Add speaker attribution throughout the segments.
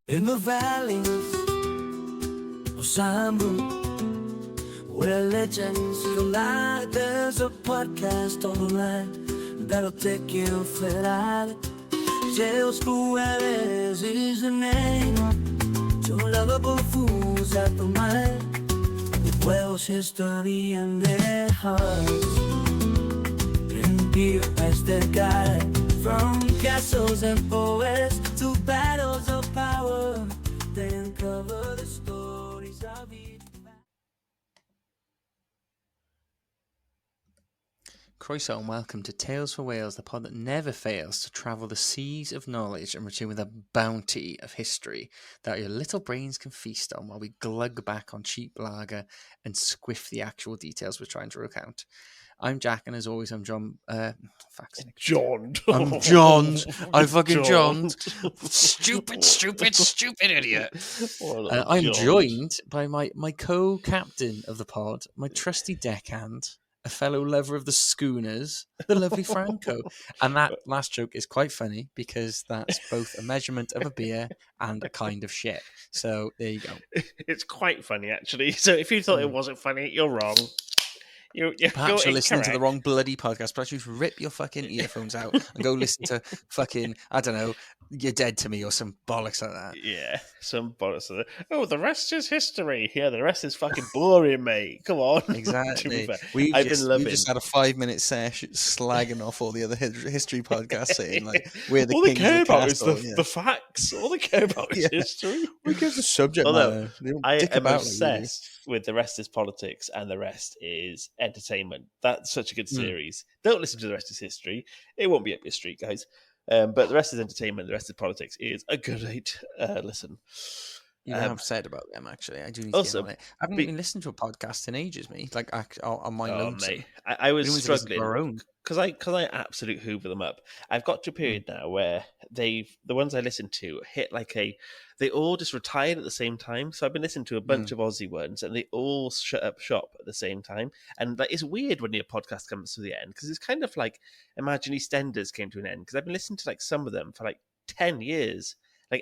Speaker 1: In the valleys of Sambu, where legends collide, there's a podcast online that'll take you flat. Tales Gwynedd is the name. Two lovable fools at the mind, with Welsh history in their hearts, and beer as their guide. From castles and forests to battles of power, they uncover the stories of each.
Speaker 2: Croeso and welcome to Tales for Wales, the pod that never fails to travel the seas of knowledge and return with a bounty of history that your little brains can feast on while we glug back on cheap lager and squiff the actual details we're trying to recount. I'm Jack, and as always, I'm John.
Speaker 3: John.
Speaker 2: I'm John. I fucking
Speaker 3: John.
Speaker 2: Stupid idiot. I'm joined by my co-captain of the pod, my trusty deckhand, a fellow lover of the schooners, the lovely Franco. And that last joke is quite funny because that's both a measurement of a beer and a kind of shit. So there you go.
Speaker 3: It's quite funny, actually. So if you thought it wasn't funny, you're wrong.
Speaker 2: Perhaps you're listening to the wrong bloody podcast. Perhaps you should rip your fucking earphones out and go listen to fucking, I don't know, You're Dead to Me or some bollocks like that.
Speaker 3: Yeah, some bollocks. Oh, the rest is history. Yeah, the rest is fucking boring, mate. Come on.
Speaker 2: Exactly.
Speaker 3: We've
Speaker 2: just had a 5-minute sesh slagging off all the other history podcasts, saying like we're the
Speaker 3: all
Speaker 2: kings
Speaker 3: they care
Speaker 2: of the
Speaker 3: about
Speaker 2: castle,
Speaker 3: is the facts. All they care about is history.
Speaker 2: We give the subject
Speaker 3: Although,
Speaker 2: matter.
Speaker 3: I am obsessed with the rest is politics and the rest is entertainment. That's such a good series. Don't listen to the rest is history. It won't be up your street, guys. But the rest is entertainment. The rest is politics is a great listen.
Speaker 2: You know, I'm sad about them, actually. I do need
Speaker 3: also,
Speaker 2: to get on it. I haven't even listened to a podcast in ages, mate. Like on my notes.
Speaker 3: Mate, I was struggling because I absolute hoover them up. I've got to a period now where the ones I listen to hit they all just retired at the same time. So I've been listening to a bunch of Aussie ones, and they all shut up shop at the same time. And it's weird when your podcast comes to the end because it's kind of like imagine EastEnders came to an end because I've been listening to some of them for 10 years.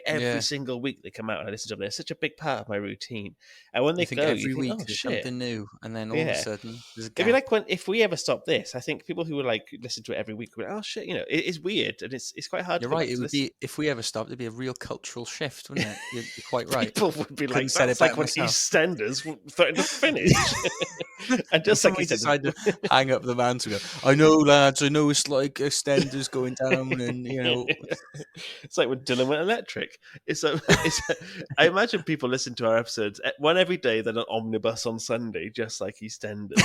Speaker 3: Every single week they come out and I listen to them. They're such a big part of my routine. And when they go,
Speaker 2: every week there's something new, and then all of a sudden there's a gap.
Speaker 3: It'd be if we ever stop this, I think people who would listen to it every week would be oh shit, it is weird and it's quite hard.
Speaker 2: You're right. It would be if we ever stopped. It'd be a real cultural shift, wouldn't it? You're quite right.
Speaker 3: People would be like, that's like when EastEnders threatened to finish. And just like he
Speaker 2: decided to hang up the mantle. I know, lads. I know it's like EastEnders going down, and
Speaker 3: it's like when Dylan went electric. I imagine people listen to our episodes one every day, then an omnibus on Sunday, just like EastEnders.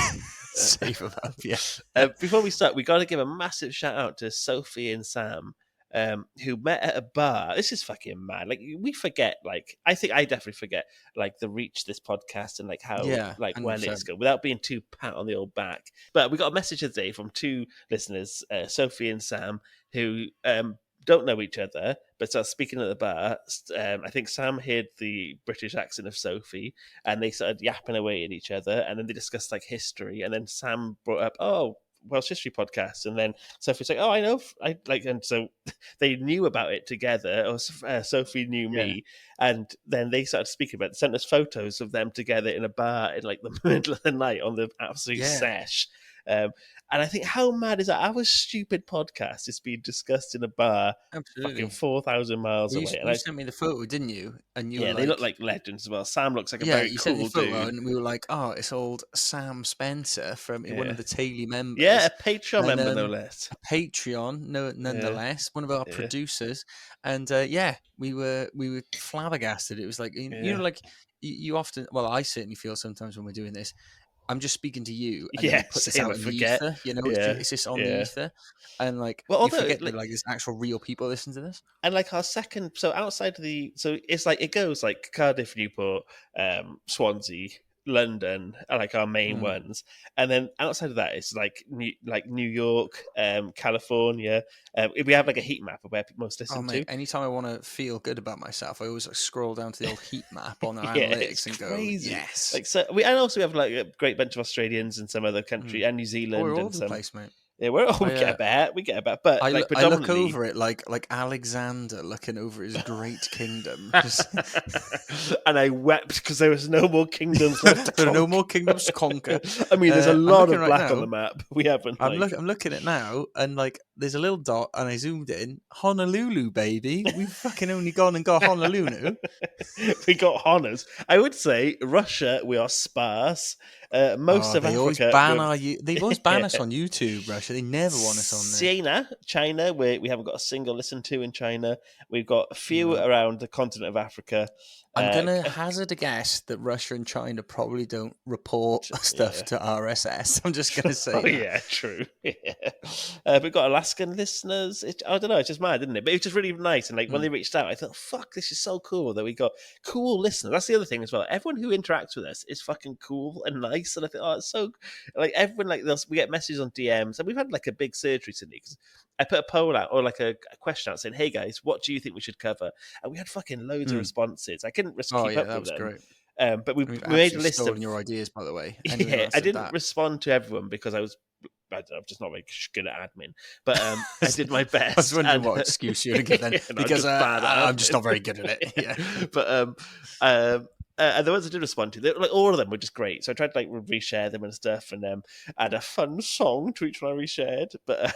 Speaker 2: Save them up, yeah.
Speaker 3: Before we start, we got to give a massive shout out to Sophie and Sam, who met at a bar. This is fucking mad. We forget. I think I definitely forget. The reach this podcast and how when it's going without being too pat on the old back. But we got a message today from two listeners, Sophie and Sam, who don't know each other, but start speaking at the bar. I think Sam heard the British accent of Sophie, and they started yapping away at each other, and then they discussed history, and then Sam brought up, Welsh history podcast, and then Sophie's like, oh, I know, and so they knew about it together, or Sophie knew me, and then they started speaking about it, sent us photos of them together in a bar in the middle of the night on the absolute sesh. And I think, how mad is that? Our stupid podcast is being discussed in a bar, fucking 4,000 miles away.
Speaker 2: You sent me the photo, didn't you? And you were
Speaker 3: they look like legends as well. Sam looks like a very cool dude.
Speaker 2: And we were like, oh, it's old Sam Spencer from one of the Taylor members.
Speaker 3: Yeah, a Patreon member, no less.
Speaker 2: A Patreon, nonetheless. One of our producers. And we were flabbergasted. It was you often, well, I certainly feel sometimes when we're doing this, I'm just speaking to you, and then put this out in the ether. It's just on the ether, and you forget that there's actual real people listen to this.
Speaker 3: And our second, so outside of it's it goes Cardiff, Newport, Swansea, London are our main ones, and then outside of that it's New York, California. We have a heat map of where people most listen to.
Speaker 2: Anytime I want to feel good about myself, I always scroll down to the old heat map on our analytics and
Speaker 3: crazy.
Speaker 2: Go, yes.
Speaker 3: And also we have a great bunch of Australians and some other country and New Zealand.
Speaker 2: We're all
Speaker 3: and
Speaker 2: over the place, mate.
Speaker 3: Yeah, we get a bet, but
Speaker 2: I
Speaker 3: like
Speaker 2: I look
Speaker 3: predominantly.
Speaker 2: over it like Alexander looking over his great kingdom. Just...
Speaker 3: And I wept because there was no more kingdoms left to
Speaker 2: there are
Speaker 3: conquer.
Speaker 2: no more kingdoms to conquer.
Speaker 3: I mean, there's a
Speaker 2: I'm
Speaker 3: lot
Speaker 2: looking
Speaker 3: of
Speaker 2: right
Speaker 3: black
Speaker 2: now.
Speaker 3: on the map. We haven't.
Speaker 2: I'm looking at it now, and like there's a little dot, and I zoomed in. Honolulu, baby. We've fucking only gone and got Honolulu.
Speaker 3: We got honors. I would say Russia, we are sparse. Most of
Speaker 2: they
Speaker 3: Africa,
Speaker 2: always ban they've always banned us on YouTube, Russia. They never want us on there.
Speaker 3: China, we haven't got a single listen to in China. We've got a few around the continent of Africa.
Speaker 2: I'm gonna hazard a guess that Russia and China probably don't report stuff to RSS. I'm just gonna say.
Speaker 3: Yeah, true. Yeah. We've got Alaskan listeners. I don't know. It's just mad, isn't it? But it's just really nice. And like when they reached out, I thought, "Fuck, this is so cool that we got cool listeners." That's the other thing as well. Everyone who interacts with us is fucking cool and nice. And I think, it's so like everyone like we get messages on DMs, and we've had like a big surge recently because I put a poll out or like a question out saying, "Hey guys, what do you think we should cover?" And we had fucking loads of responses. I couldn't keep up with them.
Speaker 2: That was great.
Speaker 3: But we made a list of
Speaker 2: your ideas, by the way.
Speaker 3: I didn't respond to everyone because I'm just not very good at admin, but I did my best.
Speaker 2: I was wondering what excuse you were to give then, because I'm just not very good at it. Yeah,
Speaker 3: but and the ones I did respond to, like all of them were just great. So I tried to like reshare them and stuff, and add a fun song to each one I reshared. But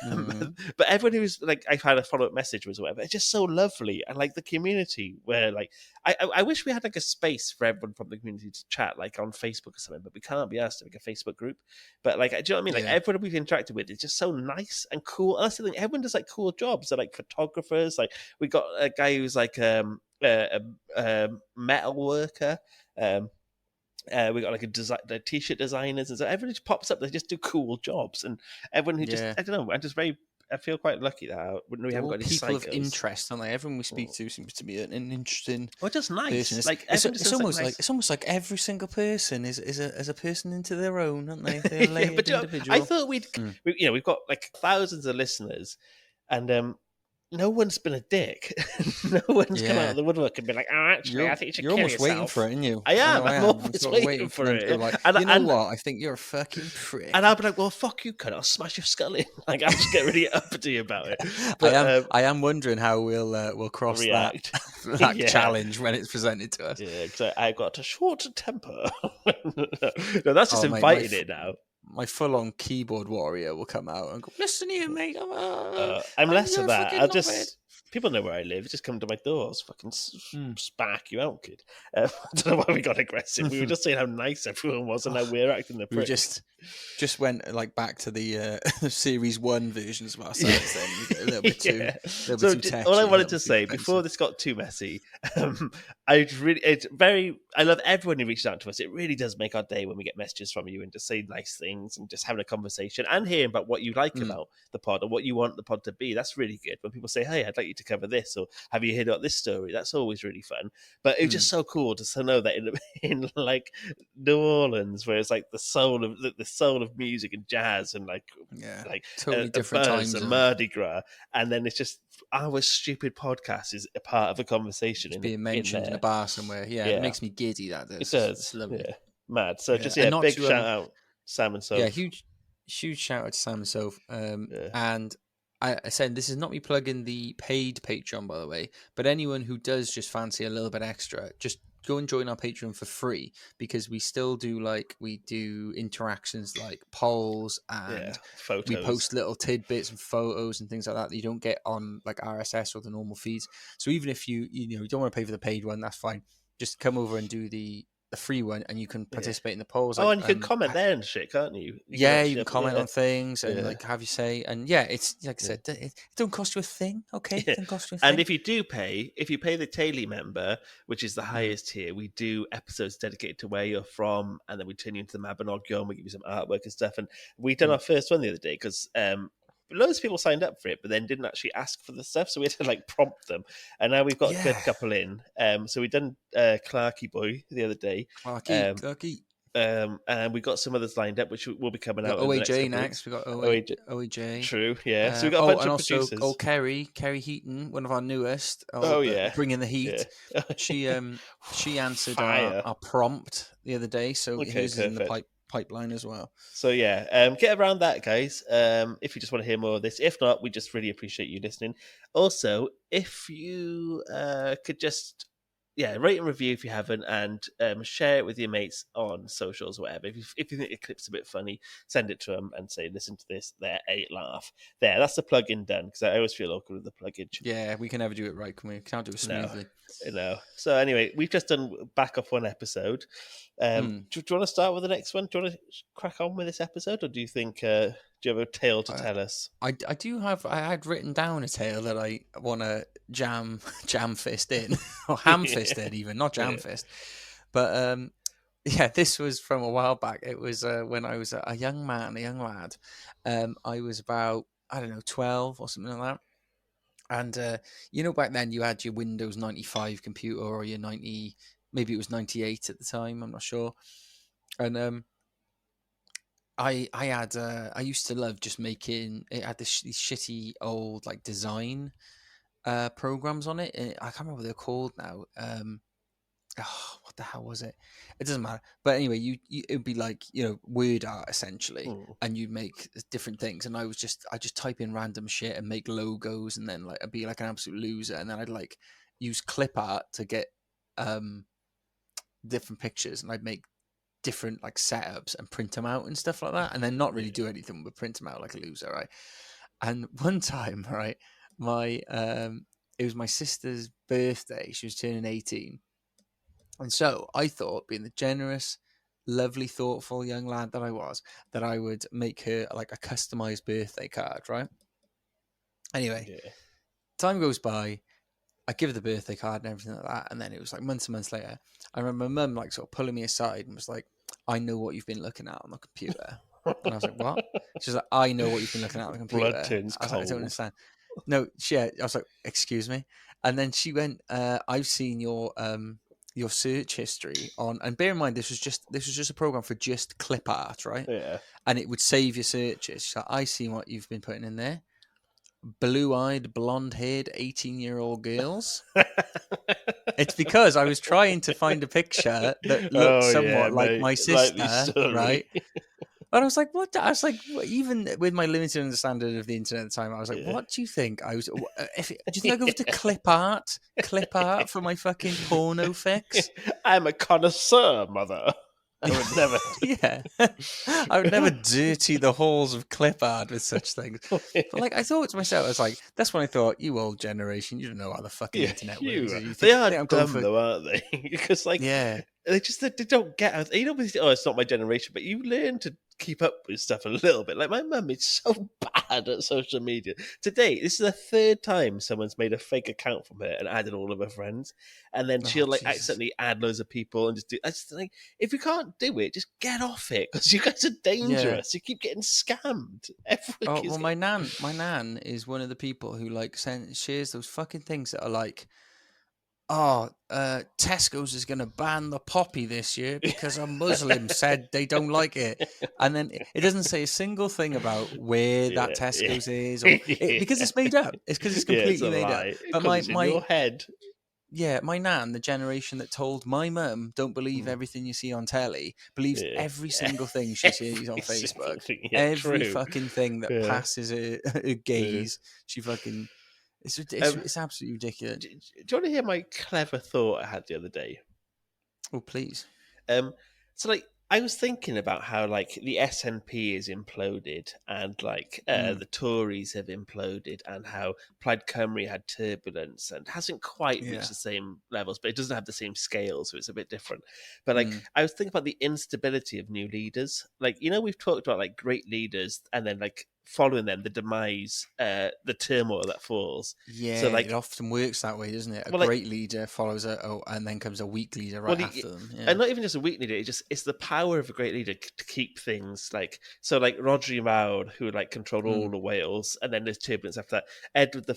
Speaker 3: but everyone who's like, I've had a follow up message was whatever. It's just so lovely, and like the community where like I wish we had like a space for everyone from the community to chat, like on Facebook or something. But we can't be asked to make a Facebook group. But like, do you know what I mean? Like everyone we've interacted with is just so nice and cool. And that's the thing. Everyone does like cool jobs. They're like photographers. Like we got a guy who's like a metal worker. We got like a t-shirt designers, and so everyone just pops up. They just do cool jobs, and everyone who just I don't know. I feel quite lucky that we haven't got any
Speaker 2: people
Speaker 3: psychos.
Speaker 2: Of interest, aren't they? Everyone we speak to seems to be an interesting.
Speaker 3: Well, just nice.
Speaker 2: Person.
Speaker 3: Like
Speaker 2: it's almost like every single person is a person into their own, aren't they? They're a layered individual.
Speaker 3: I thought we've got like thousands of listeners, and no one's been a dick. No one's come out of the woodwork and been like, "Oh, actually, I think you should kill yourself."
Speaker 2: You're almost waiting for it, aren't you?
Speaker 3: I am. I'm always waiting for it.
Speaker 2: Like, you know what? I think you're a fucking prick.
Speaker 3: And I'll be like, "Well, fuck you, cunt! I'll smash your skull in." Like, I'll just get really uppity about it. But,
Speaker 2: I am wondering how we'll cross that challenge when it's presented to us.
Speaker 3: Yeah, because I've got a short temper. No, that's just inviting it now.
Speaker 2: My full-on keyboard warrior will come out and go, "Listen here, mate."
Speaker 3: I'm less of that. I'll just... People know where I live. Just come to my door. I'll fucking spark you out, kid. I don't know why we got aggressive. We were just saying how nice everyone was and how we're acting the prick.
Speaker 2: We just went like back to the Series 1 versions of ourselves then. We get a little bit too techy.
Speaker 3: All I wanted to say, before this got too messy, I love everyone who reached out to us. It really does make our day when we get messages from you and just say nice things and just having a conversation and hearing about what you like about the pod or what you want the pod to be. That's really good. When people say, "Hey, I'd like you to cover this," or "Have you heard about this story?" That's always really fun. But it's just so cool to know that in like New Orleans, where it's like the soul of music and jazz and like
Speaker 2: totally different times
Speaker 3: and Mardi Gras, and then it's just our stupid podcast is a part of a conversation
Speaker 2: it's being mentioned in a bar somewhere. It makes me giddy. That does.
Speaker 3: It does.
Speaker 2: It's lovely.
Speaker 3: Mad. So just big shout out Sam and Soph.
Speaker 2: Yeah, huge shout out to Sam and Soph. And I said this is not me plugging the paid Patreon, by the way, but anyone who does just fancy a little bit extra, just go and join our Patreon for free, because we still do interactions like polls and
Speaker 3: photos.
Speaker 2: We post little tidbits and photos and things like that you don't get on like RSS or the normal feeds. So even if you don't want to pay for the paid one, that's fine. Just come over and do the free one, and you can participate in the polls.
Speaker 3: And you can comment there and shit, can't you?
Speaker 2: You can comment on things and like have you say, and it's like I said, it don't cost you a thing. Okay, it don't cost you a thing.
Speaker 3: And if you pay the Taily member, which is the highest tier, we do episodes dedicated to where you're from, and then we turn you into the Mabinogion and we give you some artwork and stuff. And we done our first one the other day because loads of people signed up for it, but then didn't actually ask for the stuff, so we had to like prompt them. And now we've got a good couple in. So we done Clarky Boy the other day.
Speaker 2: Clarky.
Speaker 3: And we got some others lined up, which will be coming out.
Speaker 2: OAJ next. We got OAJ.
Speaker 3: True, yeah. So we got a bunch of producers.
Speaker 2: Also, Kerry Heaton, one of our newest. Bringing the heat. Yeah. She answered our prompt the other day, so here's in the pipeline as well.
Speaker 3: So yeah, get around that, guys. If you just want to hear more of this, if not, we just really appreciate you listening. Also, if you could just rate and review if you haven't, and share it with your mates on socials, or whatever. If you think the clip's a bit funny, send it to them and say, "Listen to this." There, a laugh. There, that's the plug-in done, because I always feel awkward with the plug-in.
Speaker 2: Yeah, we can never do it right, can we? Can't do it smoothly.
Speaker 3: No. So anyway, we've just done back off one episode. Do you want to start with the next one? Do you want to crack on with this episode, or do you think do you have a tale to tell us?
Speaker 2: I do have. I had written down a tale that I want to jam fist in, or ham fist in, even not jam fist. But this was from a while back. It was when I was a young lad. I was about 12 or something like that. And back then you had your Windows 95 computer, or your 90, maybe it was 98 at the time. I'm not sure. And I used to love just making. It had these shitty old like design programs on it. I can't remember what they're called now. What the hell was it? It doesn't matter. But anyway, it would be like word art essentially, and you'd make different things. And I just type in random shit and make logos, and then I'd be like an absolute loser. And then I'd like use clip art to get different pictures, and I'd make different like setups and print them out and stuff like that, and then not really do anything but print them out like a loser, right? And one time, right, it was my sister's birthday. She was turning 18. And so I thought, being the generous, lovely, thoughtful young lad that I was, that I would make her like a customized birthday card, right? Anyway, time goes by. I give her the birthday card and everything like that. And then it was like months and months later. I remember my mum like sort of pulling me aside and was like, "I know what you've been looking at on the computer." And I was like, "What?" She's like, "I know what you've been looking at on the computer."
Speaker 3: Blood turns
Speaker 2: I was
Speaker 3: cold.
Speaker 2: like, "I don't understand." No, I was like, "Excuse me." And then she went, "I've seen your search history on," and bear in mind this was just a program for just clip art, right?
Speaker 3: Yeah.
Speaker 2: And it would save your searches. So I see what you've been putting in there: blue-eyed, blonde-haired, 18-year-old girls. It's because I was trying to find a picture that looked somewhat like my sister, right? And I was like, "What?" I was like, even with my limited understanding of the internet at the time, I was like, "What do you think I was? Do you think I go to clip art for my fucking porno fix?"
Speaker 3: I'm a connoisseur, mother. I would never.
Speaker 2: I would never dirty the halls of clip art with such things. But like, I thought to myself, I was like, that's when I thought, you old generation, you don't know how the fucking internet works.
Speaker 3: They are dumb though, aren't they? Because like, they don't get out. It's not my generation, but you learn to keep up with stuff a little bit. Like my mum is so bad at social media. Today, this is the third time someone's made a fake account from her and added all of her friends, and then she'll like accidentally add loads of people and just do. I just think, if you can't do it, just get off it, because you guys are dangerous. You keep getting scammed.
Speaker 2: My nan is one of the people who like shares those fucking things that are like, Tesco's is going to ban the poppy this year because a Muslim said they don't like it. And then it doesn't say a single thing about where that Tesco's is, because it's made up. It's because it's completely made up. But
Speaker 3: it's in your head.
Speaker 2: Yeah, my nan, the generation that told my mum, don't believe everything you see on telly, believes every single thing she sees on Facebook. Every fucking thing that passes her gaze, she fucking... It's absolutely ridiculous.
Speaker 3: Do you want to hear my clever thought I had the other day?
Speaker 2: Oh, please.
Speaker 3: So, like, I was thinking about how, like, the SNP is imploded, and, like, the Tories have imploded, and how Plaid Cymru had turbulence and hasn't quite reached the same levels, but it doesn't have the same scale, so it's a bit different. But, like, I was thinking about the instability of new leaders. Like, we've talked about, like, great leaders, and then, like, following them, the demise, the turmoil that falls.
Speaker 2: Yeah,
Speaker 3: so, like,
Speaker 2: it often works that way, doesn't it? A great leader follows and then comes a weak leader after them. Yeah.
Speaker 3: And not even just a weak leader, it's the power of a great leader to keep things like, so like Rhodri Mawr, who like controlled all the Wales, and then there's turbulence after that. Edward I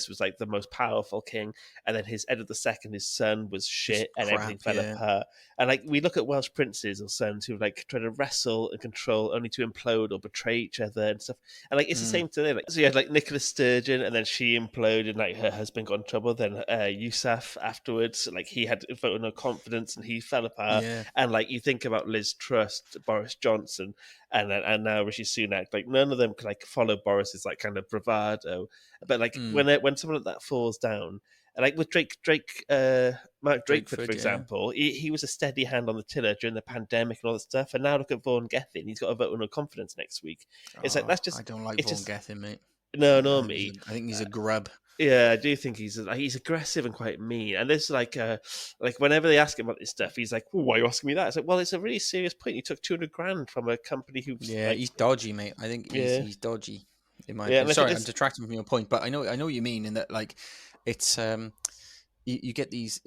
Speaker 3: was like the most powerful king, and then Edward II, his son, was shit, and everything fell apart. And like we look at Welsh princes or sons who like try to wrestle and control only to implode or betray each other and stuff. And like it's the same today. Like so, you had like Nicola Sturgeon, and then she imploded, and like her husband got in trouble. Then Yousaf afterwards, like he had a vote of no confidence, and he fell apart.
Speaker 2: Yeah.
Speaker 3: And like you think about Liz Truss, Boris Johnson, and now Rishi Sunak, like none of them could like follow Boris's like kind of bravado. But like when someone like that falls down, like with Mark Drakeford, for example, he was a steady hand on the tiller during the pandemic and all that stuff. And now look at Vaughan Gething; he's got a vote of no confidence next week. It's like that's just
Speaker 2: I don't like Vaughan Gething, mate.
Speaker 3: No, me.
Speaker 2: I think he's a grub.
Speaker 3: Yeah, I do think he's aggressive and quite mean. And this like whenever they ask him about this stuff, he's like, "Why are you asking me that?" It's like, well, it's a really serious point. You took 200 grand from a company who
Speaker 2: he's dodgy, mate. I think he's dodgy. In my opinion. Sorry, I'm detracting from your point, but I know what you mean in that like it's you get these.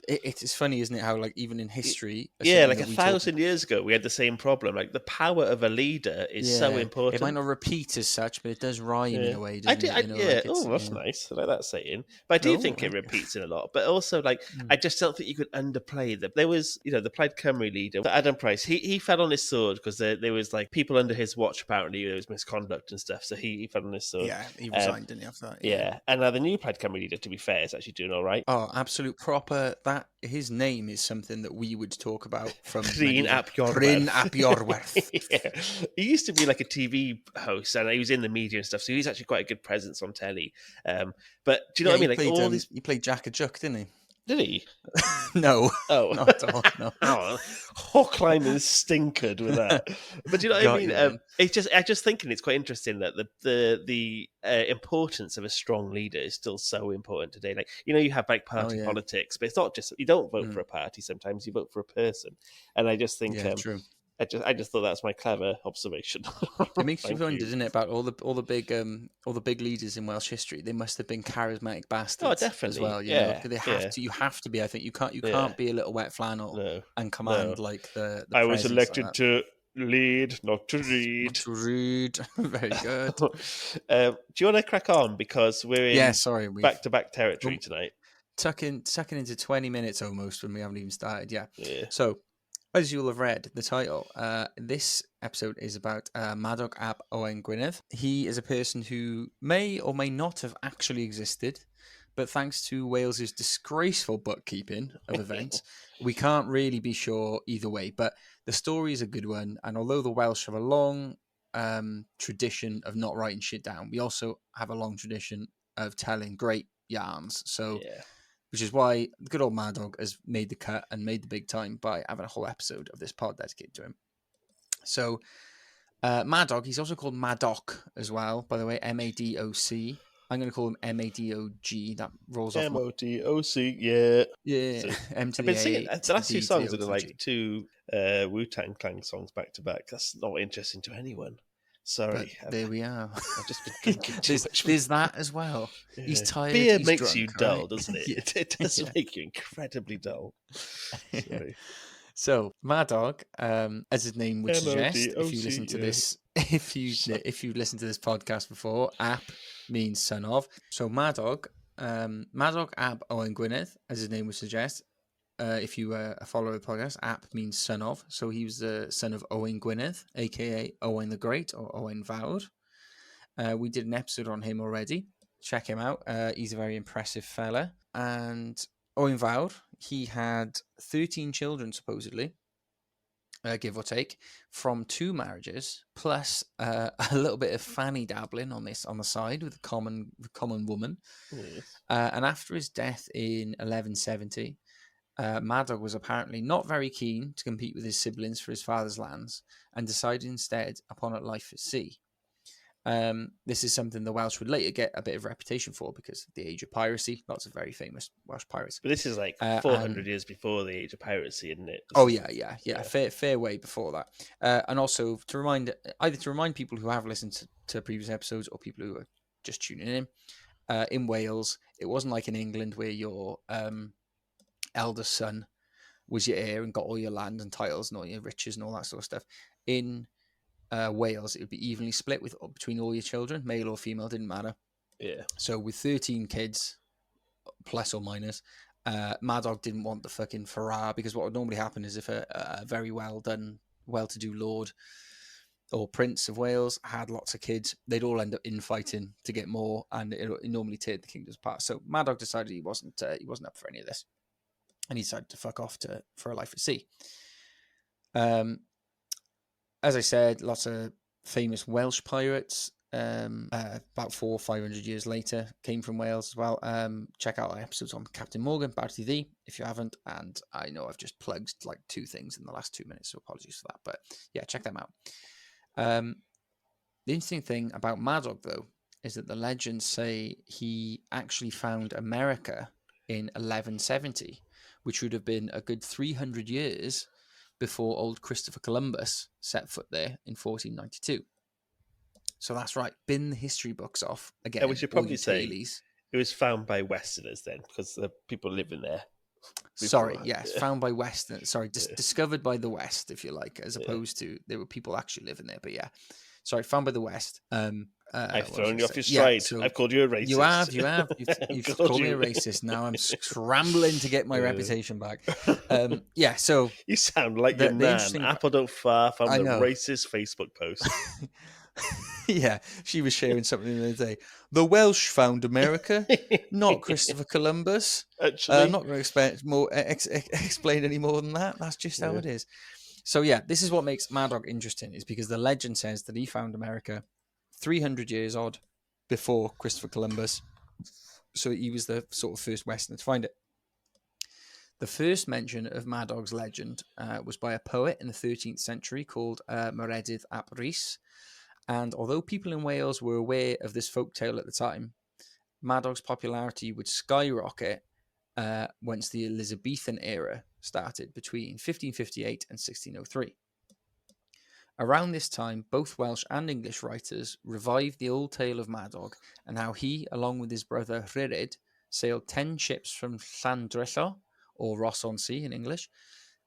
Speaker 2: It's funny, isn't it? How like even in history,
Speaker 3: like 1,000 years ago, we had the same problem. Like the power of a leader is so important.
Speaker 2: It might not repeat as such, but it does rhyme in a way. Doesn't
Speaker 3: That's nice. I like that saying. But I do think it repeats in a lot. But also, like I just don't think you could underplay them. There was, the Plaid Cymru leader, Adam Price. He fell on his sword because there was like people under his watch. Apparently, there was misconduct and stuff. So he fell on his sword.
Speaker 2: Yeah, he resigned, didn't he? After that.
Speaker 3: Yeah, and now the new Plaid Cymru leader, to be fair, is actually doing all right.
Speaker 2: Oh, absolute proper. That his name is something that we would talk about from
Speaker 3: Bryn ap
Speaker 2: Iorwerth.
Speaker 3: Yeah. He used to be like a TV host, and he was in the media and stuff. So he's actually quite a good presence on telly. But do you know what I mean? Like all these,
Speaker 2: he played Jack a Juck, didn't he?
Speaker 3: Did he?
Speaker 2: No.
Speaker 3: Oh,
Speaker 2: not at all. No.
Speaker 3: Hochline is stinkered with that. But do you know what I mean? I just thinking it's quite interesting that the importance of a strong leader is still so important today. Like you have like party politics, but it's not just you don't vote for a party. Sometimes you vote for a person, and I just think
Speaker 2: true.
Speaker 3: I just thought that's my clever observation.
Speaker 2: It makes you wonder, doesn't it, about all the big leaders in Welsh history? They must have been charismatic bastards.
Speaker 3: Oh, definitely.
Speaker 2: As well. They have to. You have to be. I think you can't be a little wet flannel and command like the.
Speaker 3: I was elected to lead, not to read.
Speaker 2: Not to read. Very good.
Speaker 3: Do you want to crack on because we're in back-to-back territory tonight?
Speaker 2: Sucking into 20 minutes almost when we haven't even started. Yeah. So. As you'll have read the title, this episode is about Madoc ap Owain Gwynedd. He is a person who may or may not have actually existed, but thanks to Wales's disgraceful bookkeeping of events, we can't really be sure either way. But the story is a good one, and although the Welsh have a long tradition of not writing shit down, we also have a long tradition of telling great yarns. So... Yeah. Which is why the good old Madoc has made the cut and made the big time by having a whole episode of this pod dedicated to him. So, Madoc, he's also called Madoc as well, by the way, Madoc. I'm going to call him Madog. That rolls off.
Speaker 3: Modoc, yeah.
Speaker 2: Yeah,
Speaker 3: so,
Speaker 2: M to
Speaker 3: I've
Speaker 2: the
Speaker 3: been singing the last two songs are like 2 Wu-Tang Clan songs back to back. That's not interesting to anyone. Sorry.
Speaker 2: But there we are.
Speaker 3: I've just been drinking too much.
Speaker 2: There's that as well. Yeah. He's tired.
Speaker 3: Beer
Speaker 2: he's
Speaker 3: makes
Speaker 2: drunk,
Speaker 3: you dull,
Speaker 2: right?
Speaker 3: doesn't it? It does make you incredibly dull. Sorry.
Speaker 2: So Madoc, as his name would suggest, if you listen to this, if you listen to this podcast before, ap means son of. So Madoc ap Owain Gwynedd, as his name would suggest. If you are a follower of the podcast, ap means son of. So he was the son of Owain Gwynedd, aka Owain the Great or Owain Fawr. We did an episode on him already. Check him out. He's a very impressive fella. And Owain Fawr, he had 13 children, supposedly, give or take, from 2 marriages, plus a little bit of fanny dabbling on the side with a common woman. Yes. And after his death in 1170, Madoc was apparently not very keen to compete with his siblings for his father's lands and decided instead upon a life at sea. This is something the Welsh would later get a bit of reputation for because of the age of piracy. Lots of very famous Welsh pirates.
Speaker 3: But this is like 400 years before the age of piracy, isn't it?
Speaker 2: Yeah. Fair way before that. And also to remind people who have listened to previous episodes or people who are just tuning in Wales, it wasn't like in England where your eldest son was your heir and got all your land and titles and all your riches and all that sort of stuff. In Wales, it would be evenly split between all your children, male or female, didn't matter.
Speaker 3: Yeah.
Speaker 2: So with 13 kids, plus or minus, Madoc didn't want the fucking Farrar because what would normally happen is if a very well-to-do lord or Prince of Wales, had lots of kids. They'd all end up infighting to get more, and it normally teared the kingdoms apart. So Madoc decided he wasn't up for any of this, and he decided to fuck off for a life at sea. As I said, lots of famous Welsh pirates. About 400 or 500 years later, came from Wales as well. Check out our episodes on Captain Morgan, Bar TV, if you haven't. And I know I've just plugged like 2 things in the last 2 minutes, so apologies for that. But yeah, check them out. The interesting thing about Madoc, though, is that the legends say he actually found America in 1170, which would have been a good 300 years before old Christopher Columbus set foot there in 1492. So that's right. Bin the history books off again.
Speaker 3: And we should probably say it was found by Westerners then, because the people living there.
Speaker 2: Sorry, yes, found by Westerners. Sorry, discovered by the West, if you like, as opposed to there were people actually living there. But yeah, sorry, found by the West.
Speaker 3: I've thrown you off your stride. So I've called you a racist.
Speaker 2: You have. You've called me a racist. Now I'm scrambling to get my reputation back. Yeah, so
Speaker 3: you sound like your nan. Apple don't far from the racist Facebook post.
Speaker 2: Yeah, she was sharing something the other day. The Welsh found America, not Christopher Columbus.
Speaker 3: Actually,
Speaker 2: I'm not going to explain any more than that. That's just how it is. So yeah, this is what makes Madoc interesting, is because the legend says that he found America 300 years odd before Christopher Columbus. So he was the sort of first Westerner to find it. The first mention of Madoc's legend was by a poet in the 13th century called Meredydd ap Rhys. And although people in Wales were aware of this folktale at the time, Madoc's popularity would skyrocket once the Elizabethan era started between 1558 and 1603. Around this time, both Welsh and English writers revived the old tale of Madoc and how he, along with his brother Rhyryd, sailed 10 ships from Llandrillo, or Ross-on-Sea in English,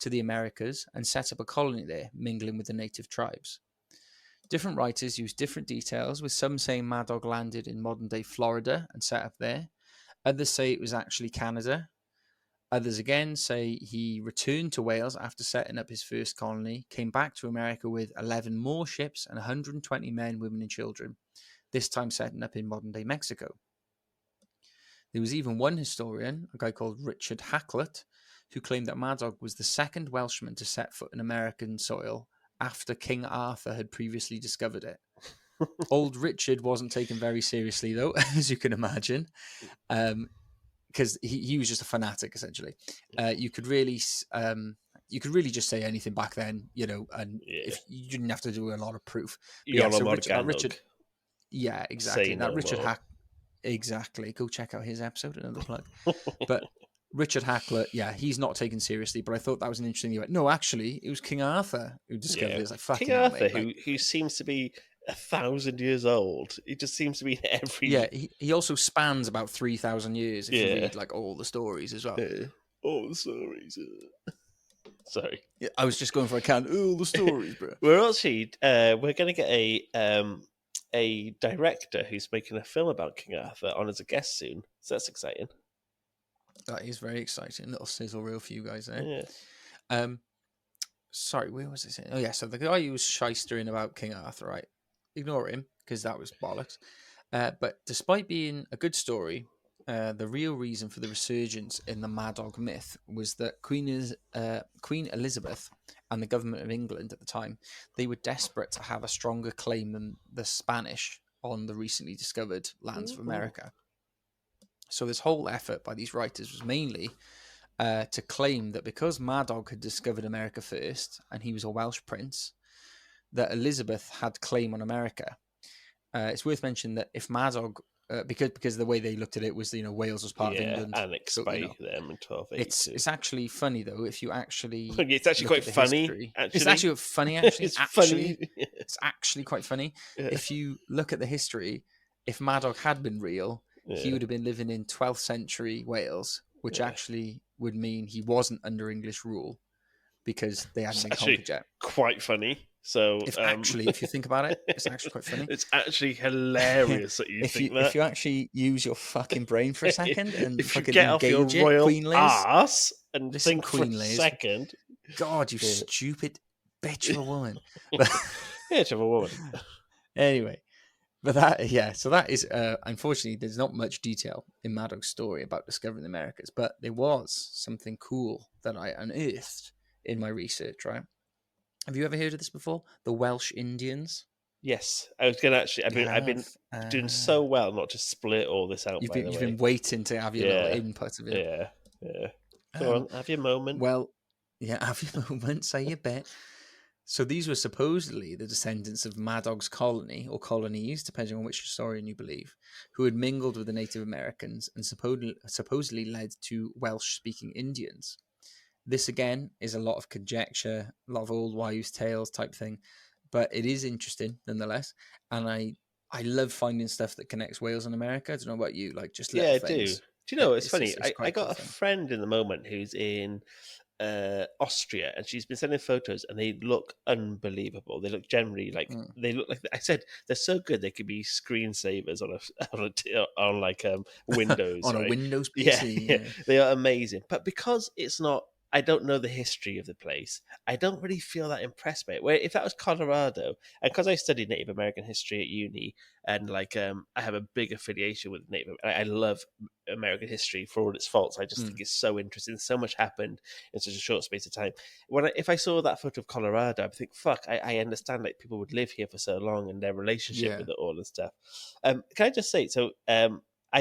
Speaker 2: to the Americas and set up a colony there, mingling with the native tribes. Different writers use different details, with some saying Madoc landed in modern-day Florida and set up there. Others say it was actually Canada. Others again say he returned to Wales after setting up his first colony, came back to America with 11 more ships and 120 men, women and children, this time setting up in modern-day Mexico. There was even one historian, a guy called Richard Hakluyt, who claimed that Madoc was the second Welshman to set foot in American soil after King Arthur had previously discovered it. Old Richard wasn't taken very seriously, though, as you can imagine, because he was just a fanatic, essentially. You could really just say anything back then, you know, and if you didn't have to do a lot of proof. Richard, yeah, exactly. That Richard exactly. Go check out his episode, another plug. But Richard Hakluyt, yeah, he's not taken seriously, but I thought that was an interesting event. No, actually, it was King Arthur who discovered it. It's like, fucking
Speaker 3: King Arthur, who seems to be 1,000 years old. He just seems to be every...
Speaker 2: Yeah, he also spans about 3,000 years if you read like all the stories as well.
Speaker 3: Yeah. All the stories. Sorry.
Speaker 2: Yeah, I was just going for a count. All the stories, bro.
Speaker 3: We're actually, we're going to get a director who's making a film about King Arthur on as a guest soon. So that's exciting.
Speaker 2: That is very exciting. Little sizzle reel for you guys there.
Speaker 3: Yeah.
Speaker 2: Sorry, where was I saying? Oh, yeah. So the guy who was shystering about King Arthur, right? Ignore him, because that was bollocks. But despite being a good story, the real reason for the resurgence in the Madoc myth was that Queen Elizabeth and the government of England at the time, they were desperate to have a stronger claim than the Spanish on the recently discovered lands of America. So this whole effort by these writers was mainly to claim that because Madoc had discovered America first, and he was a Welsh prince, that Elizabeth had claim on America. It's worth mentioning that if Madoc, because the way they looked at it was, you know, Wales was part of England,
Speaker 3: annexed by them in 1282.
Speaker 2: It's actually funny though if you actually.
Speaker 3: It's actually quite funny.
Speaker 2: It's actually funny. Actually,
Speaker 3: it's funny.
Speaker 2: It's actually quite funny.
Speaker 3: Yeah.
Speaker 2: If you look at the history, if Madoc had been real, he would have been living in 12th century Wales, which actually would mean he wasn't under English rule because they hadn't been conquered yet.
Speaker 3: Quite funny. So
Speaker 2: if you think about it, it's actually quite funny.
Speaker 3: It's actually hilarious that you think that.
Speaker 2: If you actually use your fucking brain for a second and
Speaker 3: if you get off your royal ass and think for a second.
Speaker 2: God, you stupid bitch of a woman.
Speaker 3: Yeah, to have a woman.
Speaker 2: Anyway, but so that is, unfortunately, there's not much detail in Madoc's story about discovering the Americas, but there was something cool that I unearthed in my research, right? Have you ever heard of this before? The Welsh Indians?
Speaker 3: Yes, I was gonna actually.
Speaker 2: You
Speaker 3: I've been
Speaker 2: have.
Speaker 3: doing so well not to split all this out. By the
Speaker 2: You've
Speaker 3: way,
Speaker 2: been waiting to have your little input of it.
Speaker 3: yeah. Go on, have your moment.
Speaker 2: Well, yeah, have your moment. Say your bit. So these were supposedly the descendants of Madoc's colony or colonies, depending on which historian you believe, who had mingled with the Native Americans and supposedly led to Welsh-speaking Indians. This again is a lot of conjecture, a lot of old wives' tales type thing, but it is interesting nonetheless. And I love finding stuff that connects Wales and America. I don't know about you, like just little
Speaker 3: Yeah, I
Speaker 2: things.
Speaker 3: do. Do you know? It's funny.
Speaker 2: It's
Speaker 3: I
Speaker 2: quite a
Speaker 3: got
Speaker 2: cool
Speaker 3: a
Speaker 2: thing.
Speaker 3: friend in the moment who's in Austria, and she's been sending photos, and they look unbelievable. They look generally like they look like I said they're so good they could be screensavers on like Windows
Speaker 2: on
Speaker 3: right?
Speaker 2: a Windows
Speaker 3: Yeah,
Speaker 2: PC.
Speaker 3: yeah, they are amazing. But because it's not, I don't know the history of the place. I don't really feel that impressed by it. Where if that was Colorado, and because I studied Native American history at uni, and like I have a big affiliation with Native. I love American history for all its faults. I just think it's so interesting. So much happened in such a short space of time. If I saw that photo of Colorado, I'd think, fuck, I understand like people would live here for so long and their relationship with it all and stuff. Can I just say, so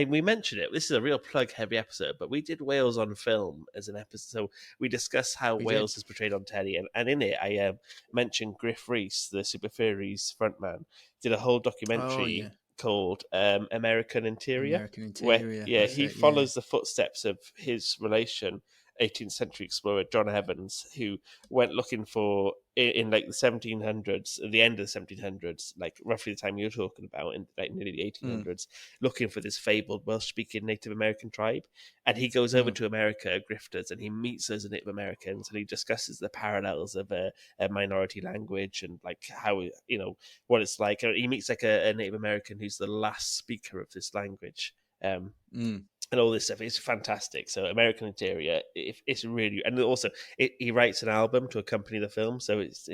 Speaker 3: we mentioned it. This is a real plug heavy episode, but we did Wales on film as an episode. So we discussed how Wales is portrayed on telly, and in it, I mentioned Griff Rhys, the Super Furries frontman, did a whole documentary called American Interior.
Speaker 2: American Interior.
Speaker 3: He follows the footsteps of his relation, 18th century explorer John Evans, who went looking for in like the 1700s, at the end of the 1700s, like roughly the time you're talking about, in like nearly the 1800s, looking for this fabled Welsh-speaking Native American tribe. And he goes over to America, grifters, and he meets those Native Americans, and he discusses the parallels of a minority language and like how, you know, what it's like. He meets like a Native American who's the last speaker of this language. And all this stuff. It's fantastic. So American Interior, it's really, and also he writes an album to accompany the film. So it's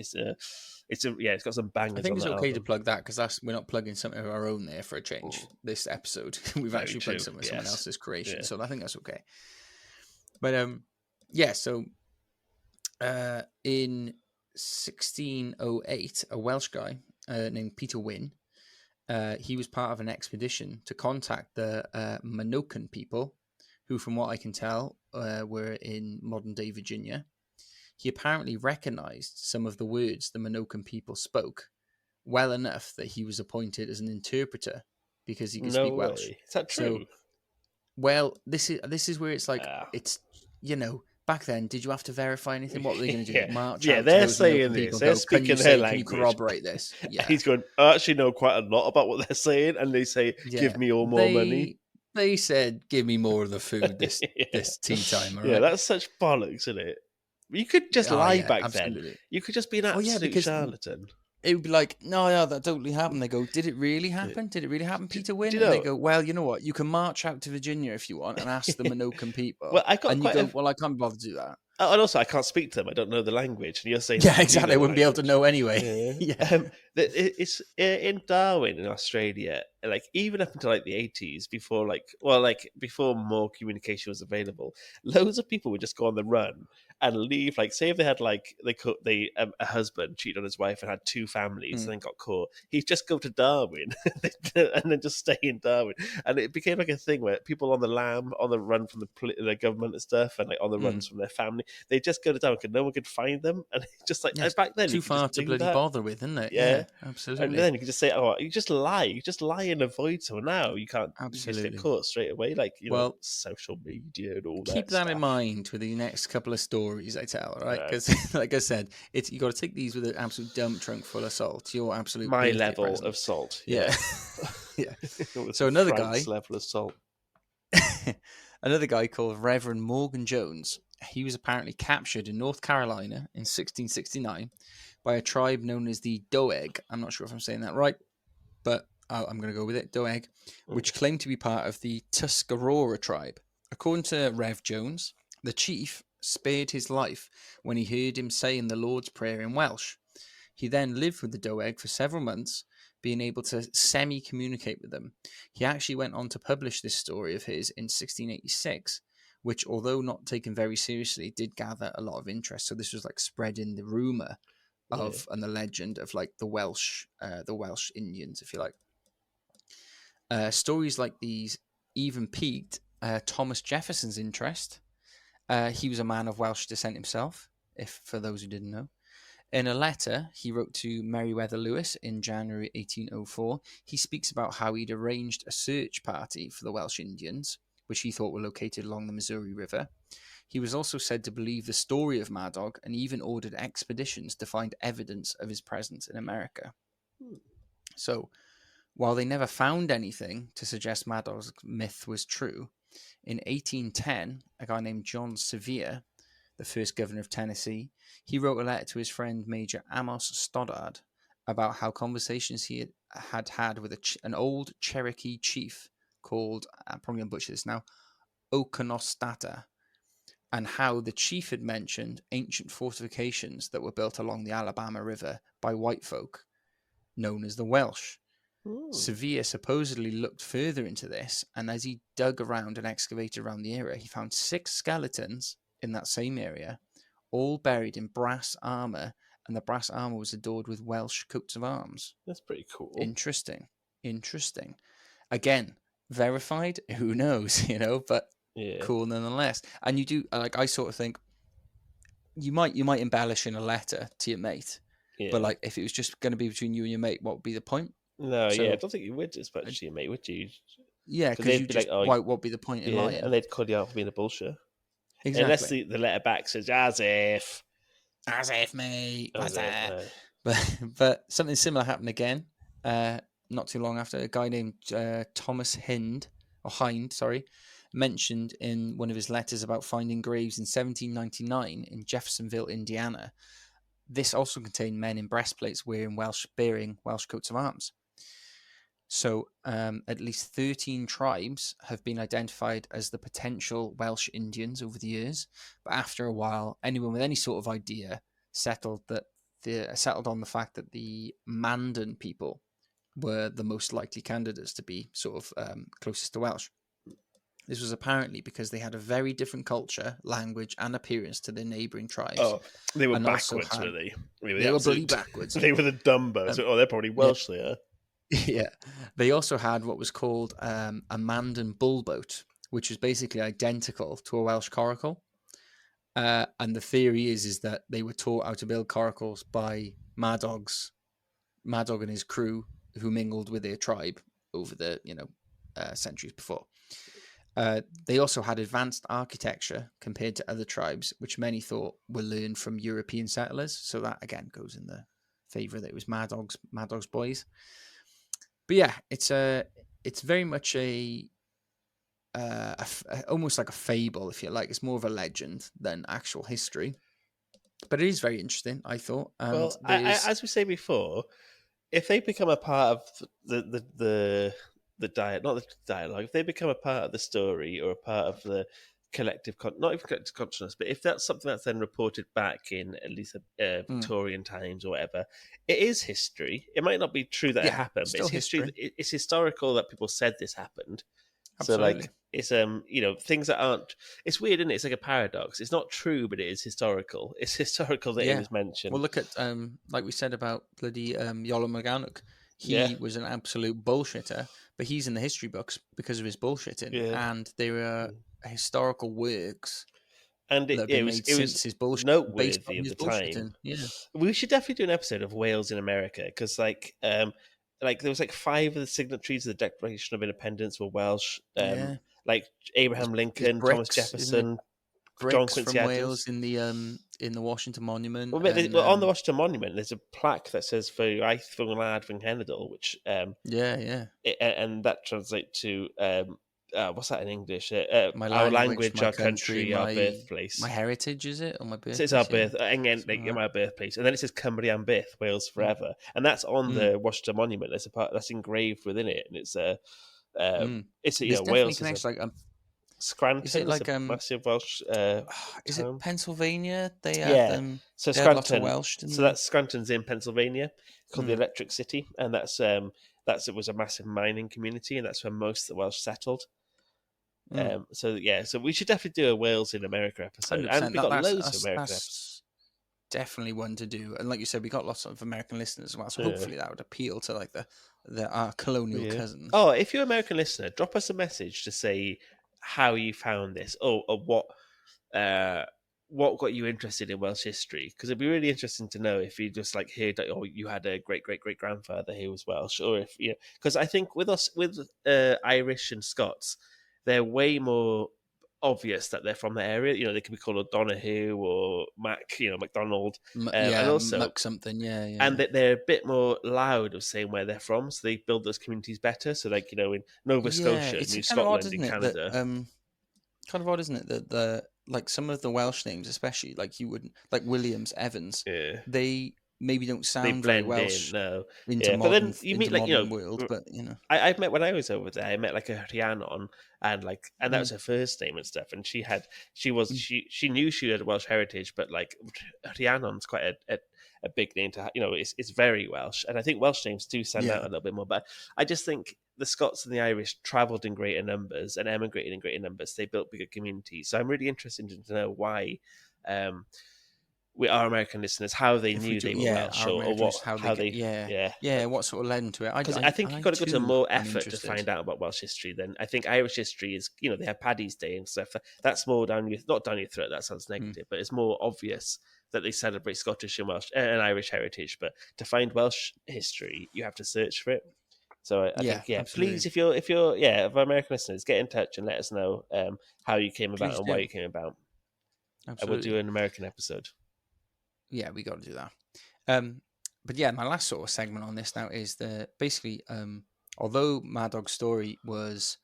Speaker 3: got some bangers.
Speaker 2: I think
Speaker 3: on
Speaker 2: it's
Speaker 3: that
Speaker 2: okay
Speaker 3: album.
Speaker 2: to plug that because we're not plugging something of our own there for a change. This episode, we've
Speaker 3: Very
Speaker 2: actually
Speaker 3: true.
Speaker 2: plugged some of someone else's creation,
Speaker 3: Yeah.
Speaker 2: so I think that's okay. But so in 1608, a Welsh guy named Peter Wynne. He was part of an expedition to contact the Madoc people, who, from what I can tell, were in modern-day Virginia. He apparently recognized some of the words the Madoc people spoke well enough that he was appointed as an interpreter because he could speak Welsh.
Speaker 3: Is that true?
Speaker 2: So, well, this is where it's like, it's, you know, back then, did you have to verify anything? What were they going to do? March out
Speaker 3: they're
Speaker 2: to those
Speaker 3: saying
Speaker 2: people,
Speaker 3: this. They're speaking their language.
Speaker 2: Can you corroborate this? Yeah.
Speaker 3: He's going, I actually know quite a lot about what they're saying, and they say, give me all more money.
Speaker 2: They said, give me more of the food this tea time, all right?
Speaker 3: Yeah, that's such bollocks, isn't it? You could just lie back
Speaker 2: absolutely.
Speaker 3: then. You could just be an absolute charlatan.
Speaker 2: It would be like, no, that totally happened. They go, did it really happen? Did it really happen, Peter Wynne? And they go, well, you know what? You can march out to Virginia if you want and ask the Madoc people.
Speaker 3: Well, I
Speaker 2: can't bother to do that.
Speaker 3: And also, I can't speak to them. I don't know the language. And you're saying,
Speaker 2: yeah, exactly. I wouldn't be able to know anyway.
Speaker 3: It's in Darwin, in Australia. Like even up until like the 80s, before more communication was available, loads of people would just go on the run and leave. Like, say if they had a husband cheated on his wife and had two families and then got caught, he'd just go to Darwin and then just stay in Darwin. And it became like a thing where people on the run from the government and stuff, and like on the runs from their family, they just go to Darwin because no one could find them. And just like back then,
Speaker 2: too far to bloody bother with, isn't it?
Speaker 3: Yeah,
Speaker 2: absolutely.
Speaker 3: And then you can just say, "Oh, you just lie and avoid." So now you can't
Speaker 2: absolutely
Speaker 3: just get caught straight away. Like social media and all that.
Speaker 2: Keep that in mind with the next couple of stories I tell, right? Because, like I said, you got to take these with an absolute dump trunk full of salt. Your absolute
Speaker 3: my level of salt. Yeah.
Speaker 2: So another guy
Speaker 3: level of salt.
Speaker 2: Another guy called Reverend Morgan Jones. He was apparently captured in North Carolina in 1669 by a tribe known as the Doeg. I'm not sure if I'm saying that right, but I'm going to go with it, Doeg, which claimed to be part of the Tuscarora tribe. According to Rev Jones, the chief spared his life when he heard him saying the Lord's Prayer in Welsh. He then lived with the Doeg for several months, being able to semi-communicate with them. He actually went on to publish this story of his in 1686, which, although not taken very seriously, did gather a lot of interest. So this was like spreading the rumor of and the legend of like the Welsh Indians, if you like. Stories like these even piqued Thomas Jefferson's interest. He was a man of Welsh descent himself, if for those who didn't know. In a letter he wrote to Meriwether Lewis in January 1804, he speaks about how he'd arranged a search party for the Welsh Indians, which he thought were located along the Missouri River. He was also said to believe the story of Madoc and even ordered expeditions to find evidence of his presence in America. So, while they never found anything to suggest Madoc's myth was true, in 1810, a guy named John Sevier, the first governor of Tennessee, he wrote a letter to his friend Major Amos Stoddard about how conversations he had with an old Cherokee chief called, I'm probably going to butcher this now, Okonostata, and how the chief had mentioned ancient fortifications that were built along the Alabama River by white folk, known as the Welsh. Sevier supposedly looked further into this, and as he dug around and excavated around the area, he found 6 skeletons in that same area, all buried in brass armor, and the brass armor was adorned with Welsh coats of arms.
Speaker 3: That's pretty cool.
Speaker 2: Interesting. Again, verified? Who knows, but cool nonetheless. And you do, like, I sort of think you might embellish in a letter to your mate, but like if it was just going to be between you and your mate, what would be the point?
Speaker 3: No, I don't think you would as much to your mate, would you?
Speaker 2: Yeah, because you'd be just, like, what would be the point in lying?
Speaker 3: And they'd call you out for being a bullshit.
Speaker 2: Exactly.
Speaker 3: Unless the letter back says, as if,
Speaker 2: mate. But something similar happened again, not too long after. A guy named Thomas Hind, mentioned in one of his letters about finding graves in 1799 in Jeffersonville, Indiana. This also contained men in breastplates bearing Welsh coats of arms. So at least 13 tribes have been identified as the potential Welsh Indians over the years. But after a while, anyone with any sort of idea settled on the fact that the Mandan people were the most likely candidates to be sort of closest to Welsh. This was apparently because they had a very different culture, language, and appearance to their neighbouring tribes.
Speaker 3: Oh, they were backwards, were they?
Speaker 2: They were bloody backwards.
Speaker 3: They were the Dumbos. They're probably Welsh, they are.
Speaker 2: Yeah. They also had what was called a Mandan bull boat, which was basically identical to a Welsh coracle. And the theory is that they were taught how to build coracles by Madoc and his crew, who mingled with their tribe over the centuries before. They also had advanced architecture compared to other tribes, which many thought were learned from European settlers. So that again goes in the favour that it was Madoc's boys. But yeah, it's very much almost like a fable, if you like. It's more of a legend than actual history, but it is very interesting, I thought. And
Speaker 3: as we say before, if they become a part of the dialogue, if they become a part of the story or a part of the collective, not even collective consciousness, but if that's something that's then reported back in at least Victorian times or whatever, it is history. It might not be true that it happened, but it's history. It's historical that people said this happened. Absolutely. So, like, it's things that aren't. It's weird, isn't it? It's like a paradox. It's not true, but it is historical. It's historical that it was mentioned.
Speaker 2: Well, look at like we said about bloody Yola Morganwg. He was an absolute bullshitter, but he's in the history books because of his bullshitting, and there are historical works.
Speaker 3: And it was
Speaker 2: his bullshit
Speaker 3: noteworthy at the time.
Speaker 2: Yeah,
Speaker 3: we should definitely do an episode of Wales in America because, there was 5 of the signatories of the Declaration of Independence were Welsh. Like Abraham Lincoln, Thomas Jefferson, John Quincy
Speaker 2: from
Speaker 3: Adams.
Speaker 2: Wales in the Washington Monument.
Speaker 3: Well, on the Washington Monument, there's a plaque that says "For I fy Ngwlad fy Nghenedl," which and that translates to what's that in English? Our language, our country, our birthplace,
Speaker 2: my heritage. Is it or my birthplace?
Speaker 3: So it's our birth, my birthplace, and then it says Cymru am byth, Wales forever, and that's on the Washington Monument. There's a part that's engraved within it, and it's Wales. Scranton
Speaker 2: Is it
Speaker 3: was
Speaker 2: like
Speaker 3: a massive Welsh
Speaker 2: is it
Speaker 3: town.
Speaker 2: Pennsylvania? They had
Speaker 3: Yeah. So
Speaker 2: they had lots of
Speaker 3: Scranton.
Speaker 2: Welsh, didn't
Speaker 3: So
Speaker 2: they?
Speaker 3: that's Scranton's in Pennsylvania. It's called the
Speaker 2: Mm.
Speaker 3: Electric City, and it was a massive mining community, and that's where most of the Welsh settled.
Speaker 2: Mm.
Speaker 3: So we should definitely do a Wales in America episode, and
Speaker 2: 100%.
Speaker 3: we got loads of American episodes.
Speaker 2: That's definitely one to do. And like you said, we got lots of American listeners as well. So
Speaker 3: Yeah.
Speaker 2: hopefully that would appeal to like our colonial cousins.
Speaker 3: Oh, if you're an American listener, drop us a message to say how you found this, or what got you interested in Welsh history, because it'd be really interesting to know if you just like heard that, you had a great great great grandfather who was Welsh, or if because I think with Irish and Scots, they're way more obvious that they're from the area. They could be called O'Donoghue or MacDonald, and also
Speaker 2: Muck something,
Speaker 3: and that they're a bit more loud of saying where they're from, so they build those communities better. So like in Nova Scotia,
Speaker 2: it's
Speaker 3: New
Speaker 2: kind of odd,
Speaker 3: Scotland, in
Speaker 2: isn't it?
Speaker 3: Canada.
Speaker 2: Kind of odd, isn't it, that the like some of the Welsh names, especially like you wouldn't like Williams, Evans, they maybe don't
Speaker 3: They
Speaker 2: sound very
Speaker 3: blend
Speaker 2: Welsh
Speaker 3: in, no.
Speaker 2: into
Speaker 3: But then
Speaker 2: modern
Speaker 3: you meet
Speaker 2: world, but
Speaker 3: I've met when I was over there. I met like a Rhiannon, and that was her first name and stuff. And she knew she had Welsh heritage, but like Rhiannon's quite a big name to have. It's very Welsh, and I think Welsh names do stand out a little bit more. But I just think the Scots and the Irish travelled in greater numbers and emigrated in greater numbers. They built bigger communities. So I'm really interested to know why. Our American listeners, how they knew they were Welsh, or what,
Speaker 2: what sort of led into it.
Speaker 3: Because I think you've got to go to more effort to
Speaker 2: interested.
Speaker 3: find out about Welsh history than I think Irish history is. They have Paddy's Day and stuff. That's more not down your throat. That sounds negative, but it's more obvious that they celebrate Scottish and Welsh and Irish heritage. But to find Welsh history, you have to search for it. So I think,
Speaker 2: absolutely.
Speaker 3: please, if you're of American listeners, get in touch and let us know how you came about and why you came about.
Speaker 2: Absolutely.
Speaker 3: And we'll do an American episode.
Speaker 2: Yeah, we got to do that. But yeah, my last sort of segment on this now is basically, although Madog's story was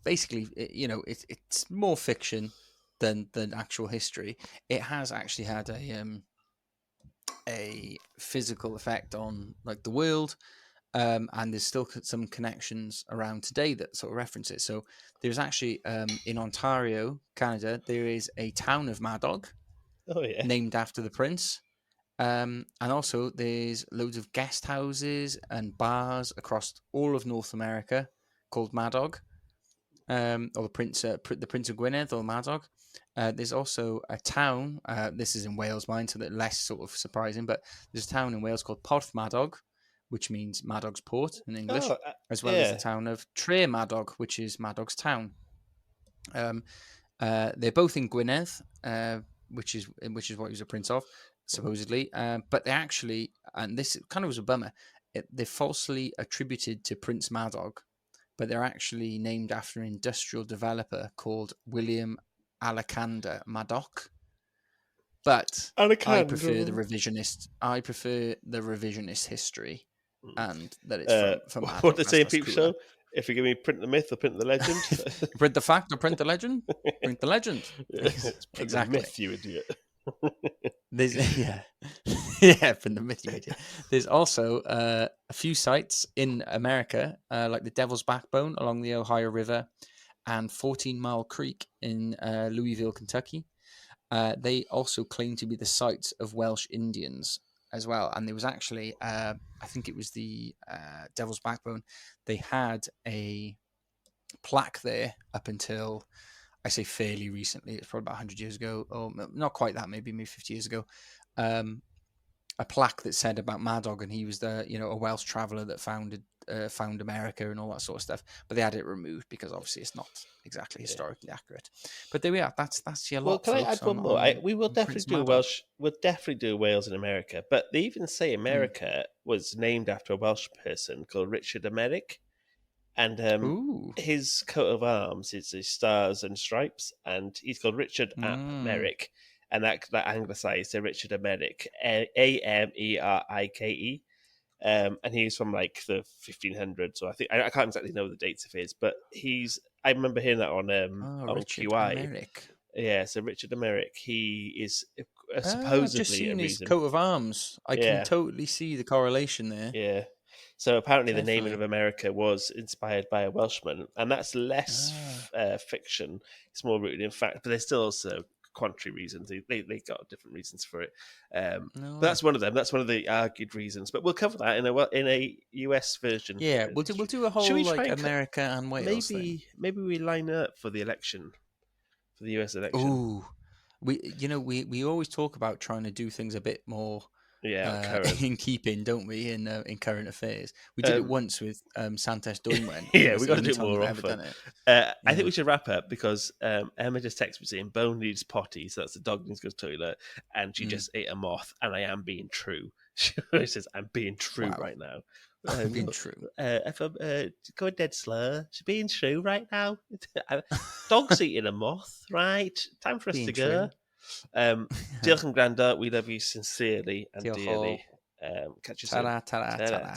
Speaker 2: basically, it's more fiction than actual history. It has actually had a physical effect on like the world, and there's still some connections around today that sort of reference it. So there's actually in Ontario, Canada, there is a town of Madoc.
Speaker 3: Oh, yeah.
Speaker 2: Named after the prince. And also there's loads of guest houses and bars across all of North America called Madoc, or the Prince of Gwynedd, or Madoc. There's also a town, this is in Wales, mine, so that less sort of surprising, but there's a town in Wales called Porthmadog, which means Madog's port in English, as well as the town of Tre Madoc, which is Madog's town. They're both in Gwynedd, which is what he was a prince of, supposedly. But they actually, and this kind of was a bummer, they're falsely attributed to Prince Madoc, but they're actually named after an industrial developer called William Alexander Madoc. But I prefer the revisionist history, and that it's from Madoc.
Speaker 3: What they say in Peep Show? If you give me print the myth or print the legend,
Speaker 2: print the fact or print the legend, print the legend.
Speaker 3: Exactly, the myth, you idiot.
Speaker 2: There's print the myth, you idiot. There's also a few sites in America, like the Devil's Backbone along the Ohio River, and 14 Mile Creek in Louisville, Kentucky. They also claim to be the sites of Welsh Indians as well. And there was actually, I think it was the Devil's Backbone, they had a plaque there up until, I say fairly recently, it's probably about 100 years ago, or not quite that, maybe 50 years ago, a plaque that said about Madoc, and he was a Welsh traveller that found America and all that sort of stuff. But they had it removed because obviously it's not exactly historically accurate. But there we are. That's your lot.
Speaker 3: Well, can I add one more? We will definitely do Welsh. We'll definitely do Wales in America. But they even say America was named after a Welsh person called Richard Emeric, and his coat of arms is his stars and stripes, and he's called Richard Ap Merrick. And that anglicised to Richard Emeric, Amerike. And he's from like the 1500s, so I can't exactly know the dates of his, but I remember hearing that on QI.
Speaker 2: Emeric.
Speaker 3: Yeah, so Richard Emeric, he is supposedly
Speaker 2: just seen
Speaker 3: a
Speaker 2: his
Speaker 3: reason.
Speaker 2: coat of arms. I can totally see the correlation there.
Speaker 3: Yeah. So apparently the naming of America was inspired by a Welshman, and that's less fiction. It's more rooted in fact, but there's still also contrary reasons. They got different reasons for it.
Speaker 2: No
Speaker 3: But
Speaker 2: way.
Speaker 3: that's one of them. That's one of the argued reasons. But we'll cover that in a US version.
Speaker 2: Yeah, we'll do a whole
Speaker 3: Should we
Speaker 2: like
Speaker 3: try and
Speaker 2: America and Wales thing.
Speaker 3: Maybe we line up for the election, for the US election.
Speaker 2: Ooh, we always talk about trying to do things a bit more
Speaker 3: current.
Speaker 2: in keeping, don't we? In current affairs, we did it once with Santes Dwynwen.
Speaker 3: Yeah, we got to do it
Speaker 2: time
Speaker 3: more
Speaker 2: we've ever
Speaker 3: often.
Speaker 2: done it.
Speaker 3: I think we should wrap up because Emma just texted me saying Bone needs potty, so that's the dog needs to go to the toilet, and she just ate a moth, and I am being true. She says, I'm being true right now.
Speaker 2: I'm being true.
Speaker 3: If I'm going dead slur, she's being true right now. Dog's eating a moth, right? Time for us to go. Diolch yn gwrando. We love you sincerely and dearly. Catch you soon.
Speaker 2: Ta-ra.